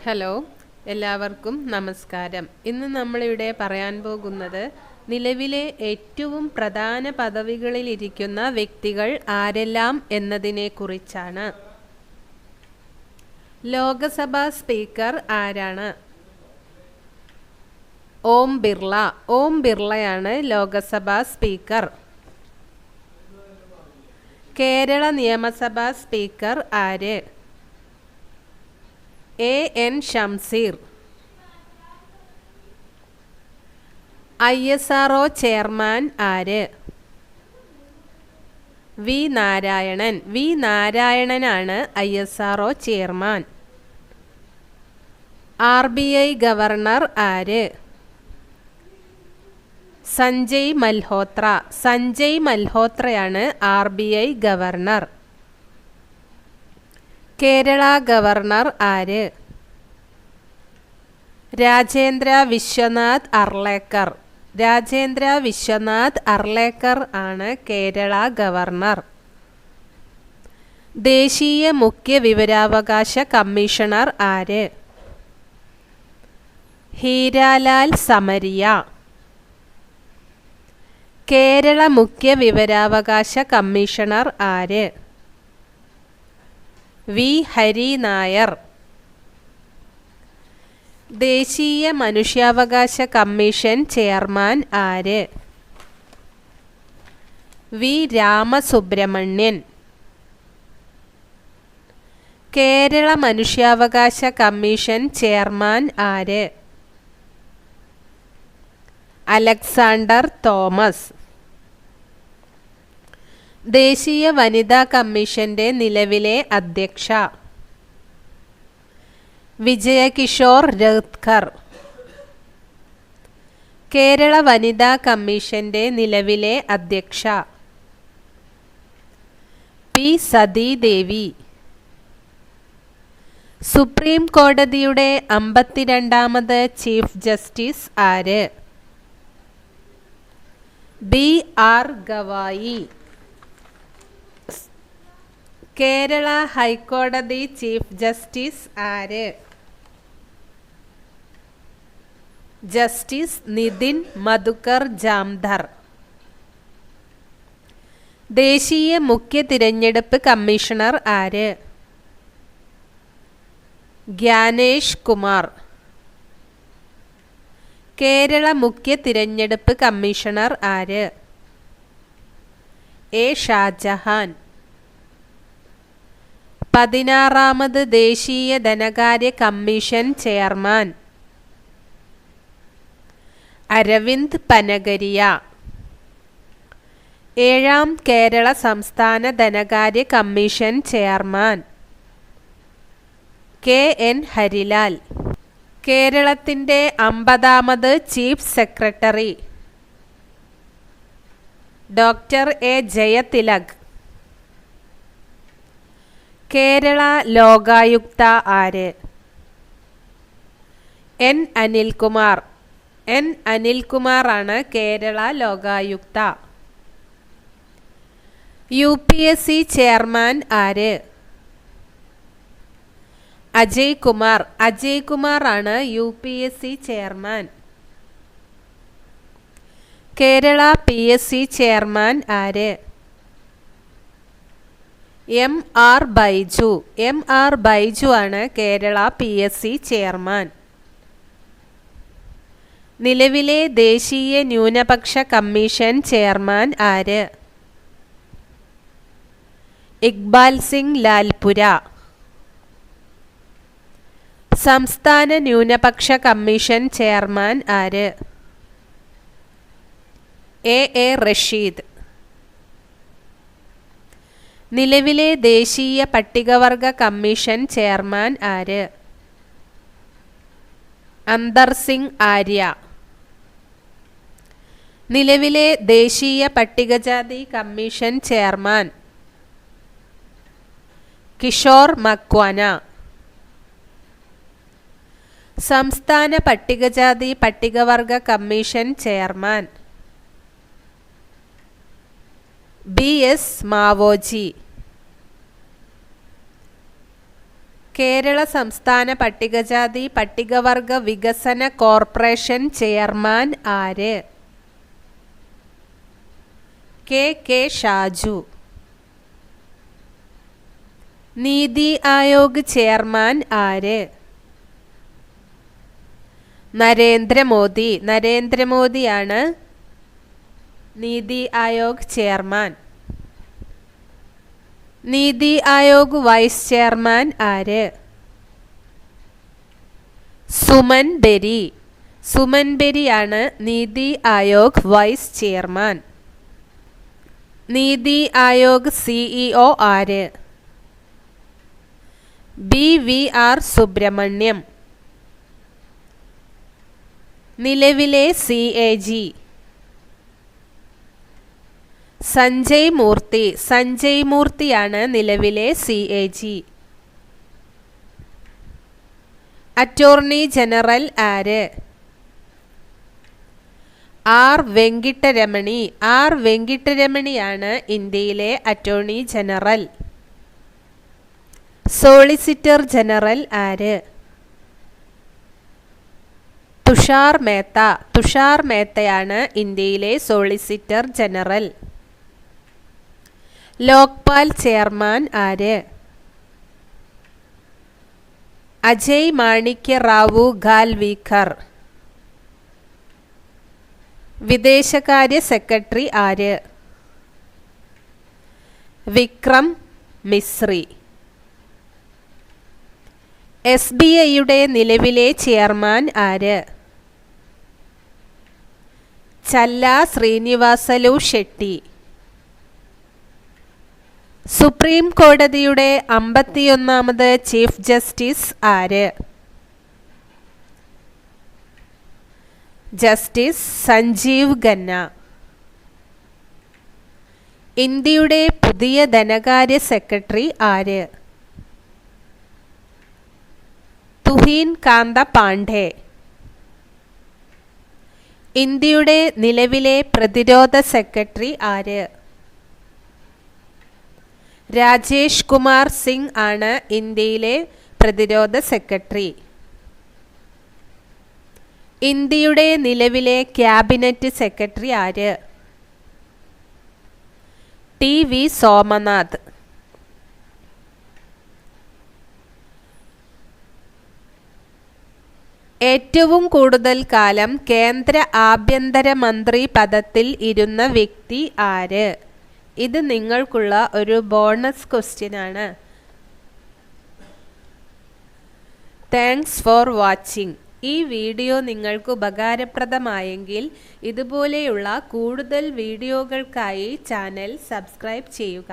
Hello, എല്ലാവർക്കും നമസ്കാരം. ഇന്ന് നമ്മളിവിടെ പറയാൻ പോകുന്നത് നിലവിലെ ഏറ്റവും പ്രധാന പദവികളിലിരിക്കുന്ന വ്യക്തികൾ ആരെല്ലാം എന്നതിനെ കുറിച്ചാണ്. ലോകസഭാ സ്പീക്കർ ആരാണ്? ഓം ബിർള. ഓം ബിർളയാണ് ലോകസഭാ സ്പീക്കർ. കേരള നിയമസഭാ സ്പീക്കർ ആര്? എൻ ഷംസീർ. ISRO ചെയർമാൻ ആര്? വി നാരായണൻ. വി നാരായണനാണ് ISRO ചെയർമാൻ. RBI ഗവർണർ ആര്? സഞ്ജയ് മൽഹോത്ര. സഞ്ജയ് മൽഹോത്രയാണ് RBI ഗവർണർ. കേരള ഗവർണർ ആര്? രാജേന്ദ്ര വിശ്വനാഥ് അർലേക്കർ. രാജേന്ദ്ര വിശ്വനാഥ് അർലേക്കർ ആണ് കേരള ഗവർണർ. ദേശീയ മുഖ്യ വിവരാവകാശ കമ്മീഷണർ ആര്? ഹീരാലാൽ സമരിയ. കേരള മുഖ്യ വിവരാവകാശ കമ്മീഷണർ ആര്? വി ഹരി നായർ. ദേശീയ മനുഷ്യാവകാശ കമ്മീഷൻ ചെയർമാൻ ആര്? വി രാമസുബ്രഹ്മണ്യൻ. കേരള മനുഷ്യാവകാശ കമ്മീഷൻ ചെയർമാൻ ആര്? Alexander Thomas. ദേശീയ വനിതാ കമ്മീഷന്റെ നിലവിലെ അധ്യക്ഷ വിജയകിഷോർ രത്കർ. കേരള വനിതാ കമ്മീഷന്റെ നിലവിലെ അധ്യക്ഷ പി സതീദേവി. സുപ്രീം കോടതിയുടെ 52ാമത് ചീഫ് ജസ്റ്റിസ് ആര്? BR ഗവായി. കേരള ഹൈക്കോടതി ചീഫ് ജസ്റ്റിസ് ആര്? ജസ്റ്റിസ് നിതിൻ മധുക്കർ ജാംധർ. ദേശീയ മുഖ്യ തിരഞ്ഞെടുപ്പ് കമ്മീഷണർ ആര്? ഗ്യാനേഷ് കുമാർ. കേരള മുഖ്യ തിരഞ്ഞെടുപ്പ് കമ്മീഷണർ ആര്? എ ഷാജഹാൻ. 16ാമത് ദേശീയ ധനകാര്യ കമ്മീഷൻ ചെയർമാൻ അരവിന്ദ് പനഗരിയ. 7ാം കേരള സംസ്ഥാന ധനകാര്യ കമ്മീഷൻ ചെയർമാൻ KN ഹരിലാൽ. കേരളത്തിൻ്റെ 50ാമത് chief secretary doctor A Jayathilak. Kerala Lokayukta ആര്? N അനിൽകുമാർ. N അനിൽകുമാർ ആണ് കേരള ലോകായുക്ത. UPSC ചെയർമാൻ ആര്? അജയ് കുമാർ. അജയ് കുമാർ ആണ് UPSC chairman. Kerala PSC chairman ആര്? MR ബൈജു. MR ബൈജു ആണ് കേരള PSC ചെയർമാൻ. നിലവിലെ ദേശീയ ന്യൂനപക്ഷ കമ്മീഷൻ ചെയർമാൻ ആര്? ഇക്ബാൽ സിംഗ് ലാൽപുര. സംസ്ഥാന ന്യൂനപക്ഷ കമ്മീഷൻ ചെയർമാൻ ആര്? A റഷീദ്. നിലവിലെ ദേശീയ പട്ടികവർഗ കമ്മീഷൻ ചെയർമാൻ ആര്? അന്തർ സിംഗ് ആര്യ. നിലവിലെ ദേശീയ പട്ടികജാതി കമ്മീഷൻ ചെയർമാൻ കിഷോർ മക്വാന. സംസ്ഥാന പട്ടികജാതി പട്ടികവർഗ commission chairman BS Maoji. Kerala സംസ്ഥാന പട്ടികജാതി പട്ടികവർഗ വികസന കോർപ്പറേഷൻ ചെയർമാൻ ആര്? കെ ഷാജു. നീതി ആയോഗ് ചെയർമാൻ ആര്? Narendra Modi. നരേന്ദ്രമോദിയാണ് NITI Aayog chairman. NITI Aayog vice chairman ആര്? Suman ബെരി. Suman ബെരിയാണ് NITI Aayog vice chairman. NITI Aayog CEO ആര്? BVR സുബ്രഹ്മണ്യം. നിലവിലെ CAG സഞ്ജയ് മൂർത്തി. സഞ്ജയ് മൂർത്തിയാണ് നിലവിലെ CAG. അറ്റോർണി ജനറൽ ആര്? R വെങ്കിട്ടരമണി. R വെങ്കിട്ടരമണിയാണ് ഇന്ത്യയിലെ അറ്റോർണി ജനറൽ. സോളിസിറ്റർ ജനറൽ ആര്? തുഷാർ മേത്ത. തുഷാർ മേത്തയാണ് ഇന്ത്യയിലെ സോളിസിറ്റർ ജനറൽ. ലോക്പാൽ ചെയർമാൻ ആര്? അജയ് മാണിക്യ റാവു ഖാൽവിൽക്കർ. വിദേശകാര്യ സെക്രട്ടറി ആര്? വിക്രം മിശ്രി. SBIയുടെ നിലവിലെ ചെയർമാൻ ആര്? ചല്ല ശ്രീനിവാസലു ഷെട്ടി. സുപ്രീം കോടതിയുടെ 51ാമത് ചീഫ് ജസ്റ്റിസ് ആര്? ജസ്റ്റിസ് സഞ്ജീവ് ഖന്ന. ഇന്ത്യയുടെ പുതിയ ധനകാര്യ സെക്രട്ടറി ആര്? തുഹീൻ കാന്ത പാണ്ഡെ. ഇന്ത്യയുടെ നിലവിലെ പ്രതിരോധ സെക്രട്ടറി ആര്? രാജേഷ് കുമാർ സിംഗ് ആണ് ഇന്ത്യയിലെ പ്രതിരോധ സെക്രട്ടറി. ഇന്ത്യയുടെ നിലവിലെ ക്യാബിനറ്റ് സെക്രട്ടറി ആര്? TV സോമനാഥ്. ഏറ്റവും കൂടുതൽ കാലം കേന്ദ്ര ആഭ്യന്തരമന്ത്രി പദത്തിൽ ഇരുന്ന വ്യക്തി ആര്? ഇത് നിങ്ങൾക്കുള്ള ഒരു ബോണസ് ക്വസ്റ്റ്യൻ ആണ്. Thanks for watching. ഈ വീഡിയോ നിങ്ങൾക്ക് ഉപകാരപ്രദമായെങ്കിൽ ഇതുപോലെയുള്ള കൂടുതൽ വീഡിയോകൾക്കായി ചാനൽ സബ്സ്ക്രൈബ് ചെയ്യുക.